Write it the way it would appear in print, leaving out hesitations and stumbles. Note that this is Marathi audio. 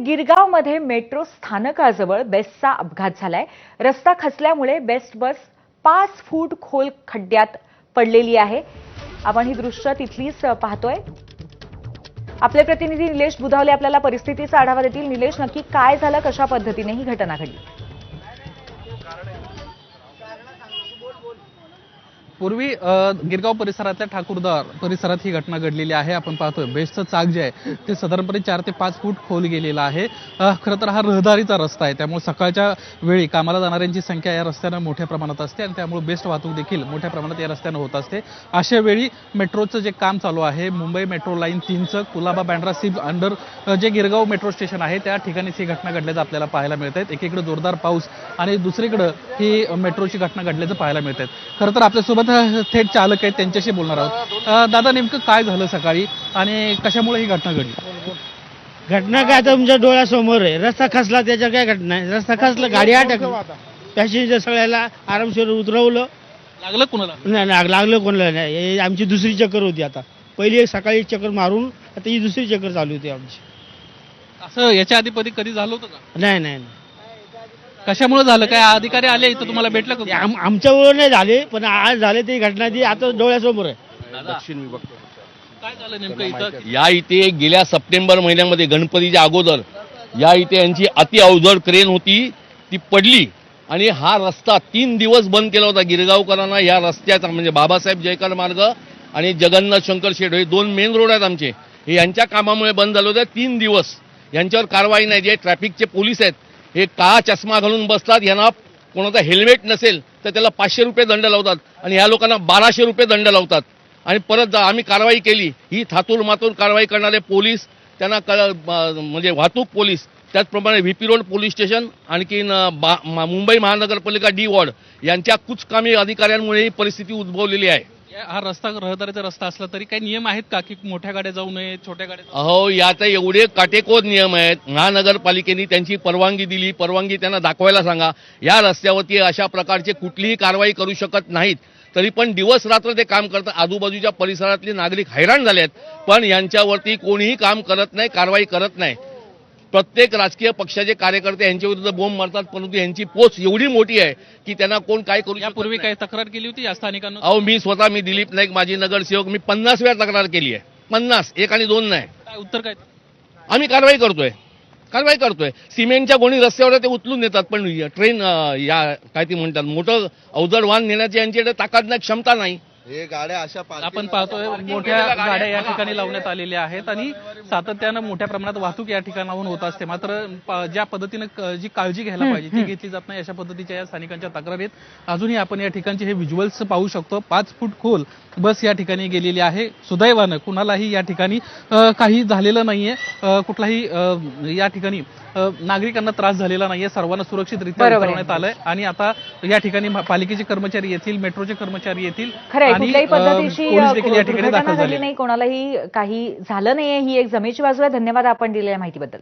गिरगावमध्ये मेट्रो स्थानकाजवळ बेस्टचा अपघात झालाय। रस्ता खचल्यामुळे बेस्ट बस 5 फूट खोल खड्ड्यात पडलेली आहे। आपण ही दृश्य तिथलीच पाहतोय। आपले प्रतिनिधी निलेश बुधावले आपल्याला परिस्थितीचा आढावा देतील। निलेश, नक्की काय झालं, कशा पद्धतीने ही घटना घडली? पूर्वी गिरगाव परिसरातल्या ठाकूरदार परिसरात ही घटना घडलेली आहे। आपण पाहतोय बेस्टचं चाक जे आहे ते साधारणपणे 4 ते 5 फूट खोल गेलेलं आहे। खरं तर हा रहदारीचा रस्ता आहे, त्यामुळे सकाळच्या वेळी कामाला जाणाऱ्यांची संख्या या रस्त्यानं मोठ्या प्रमाणात असते आणि त्यामुळे बेस्ट वाहतूक देखील मोठ्या प्रमाणात या रस्त्यानं होत असते। अशा वेळी मेट्रोचं जे काम चालू आहे, मुंबई मेट्रो लाईन 3चं कुलाबा बँड्रा सिप अंडर जे गिरगाव मेट्रो स्टेशन आहे त्या ठिकाणीच ही घटना घडल्याचं आपल्याला पाहायला मिळत आहे। एकीकडे जोरदार पाऊस आणि दुसरीकडे ही मेट्रोची घटना घडल्याचं पाहायला मिळत आहे। खरं तर आपल्यासोबत थेट चालक आहेत, त्यांच्याशी बोलणार आहोत। दादा, नेमकं काय झालं सकाळी आणि कशामुळे ही घटना घडली? घटना काय तर तुमच्या डोळ्यासमोर आहे। रस्ता खचला, त्याच्या काय घटना आहे? रस्ता खचला, गाडी अटकली, पॅसेंजर सगळ्याला आरामशीर उतरवलं। लागलं कोणाला? नाही लागलं कोणाला नाही। ही आमची दुसरी चक्कर होती। आता पहिली एक सकाळी एक चक्कर मारून आता ही दुसरी चक्कर चालू होती आमची। असं याच्या आधी कधी झालं होतं का? नाही नाही कशामुळे झालं? काय अधिकारी आले इथं, तुम्हाला भेटलं का? आमच्यावर नाही झाले, पण आज झाले ती घटना ती आता डोळ्यासमोर आहे। दक्षिण विभाग काय झालं नेमकं इथं? या इथे गेल्या सप्टेंबर महिन्यामध्ये गणपतीच्या अगोदर या इथे यांची अति अवजड क्रेन होती, ती पडली आणि हा रस्ता 3 दिवस बंद केला होता गिरगावकरांना। या रस्त्याचा म्हणजे बाबासाहेब जयकर मार्ग आणि जगन्नाथ शंकर शेड हे 2 मेन रोड आहेत आमचे, हे यांच्या कामामुळे बंद झाले होते 3 दिवस। यांच्यावर कारवाई नाही। जे ट्रॅफिकचे पोलीस आहेत हे काळा चष्मा घालून बसतात, यांना कोणाचा हेल्मेट नसेल तर त्याला 500 रुपये दंड लावतात आणि ह्या लोकांना 1200 रुपये दंड लावतात आणि परत आम्ही कारवाई केली। ही थातूर मातूर कारवाई करणारे पोलीस, त्यांना म्हणजे वाहतूक पोलीस, त्याचप्रमाणे व्हीपी रोड पोलीस स्टेशन, आणखीन मुंबई महानगरपालिका डी वॉर्ड यांच्या कुचकामी अधिकाऱ्यांमुळे ही परिस्थिती उद्भवलेली आहे। हा रस्ता रहदारीचा रस्ता असला तरी काही नियम आहेत का की मोठ्या गाड्या जाऊ नये, छोट्या गाड्या? अहो, यात एवढे काटेकोर नियम आहेत। महानगरपालिकेने त्यांची परवानगी दिली, परवानगी त्यांना दाखवायला सांगा। या रस्त्यावरती अशा प्रकारचे कुठलीही कारवाई करू शकत नाहीत, तरी पण दिवस रात्र ते काम करतात। आजूबाजूच्या परिसरातले नागरिक हैराण झाले आहेत, पण यांच्यावरती कोणीही काम करत नाही, कारवाई करत नाही। प्रत्येक राजकीय पक्षाचे कार्यकर्ते यांच्या विरुद्ध बोंब मारतात, परंतु यांची पोच एवढी मोठी आहे की त्यांना कोण काय करू शकत नाही। यापूर्वी काही तक्रार केली होती या स्थानिकांना? अहो, मी दिलीप नाईक, माजी नगरसेवक, मी 50 वेळा तक्रार केली आहे। 50, 1 आणि 2 नाही। काय उत्तर काय? आम्ही कारवाई करतोय। सिमेंटच्या गोणी रस्त्यावर ते उचलून नेतात, पण ट्रेन या काय ती म्हणतात मोठं अवजड वाहन नेण्याची यांच्याकडे ताकद नाही, क्षमता नाही। हे गाड्या अशा आपण पाहतोय मोठ्या गाड्या या ठिकाणी लावण्यात आलेल्या आहेत आणि सातत्यानं मोठ्या प्रमाणात वाहतूक या ठिकाणाहून होत असते। मात्र ज्या पद्धतीनं जी काळजी घ्यायला पाहिजे ती घेतली जात नाही, अशा पद्धतीच्या या स्थानिकांच्या तक्रारी आहेत। अजूनही आपण या ठिकाणचे हे व्हिज्युअल्स पाहू शकतो। 5 फूट खोल बस या ठिकाणी गेलेली आहे। सुदैवानं कुणालाही या ठिकाणी काही झालेलं नाहीये, कुठलाही या ठिकाणी नागरिकांना त्रास झालेला नाहीये। सर्वांना सुरक्षितरित्या उतरवण्यात आलंय आणि आता या ठिकाणी पालिकेचे कर्मचारी येतील, मेट्रोचे कर्मचारी येतील आणि कुठल्याही पद्धतीची पोलीस देखील या ठिकाणी दाखल दुर्घटना झाले झाली नाही, कोणालाही काही झालं नाहीये। ही एक जमेची बाजू आहे। धन्यवाद आपण दिलेल्या माहितीबद्दल।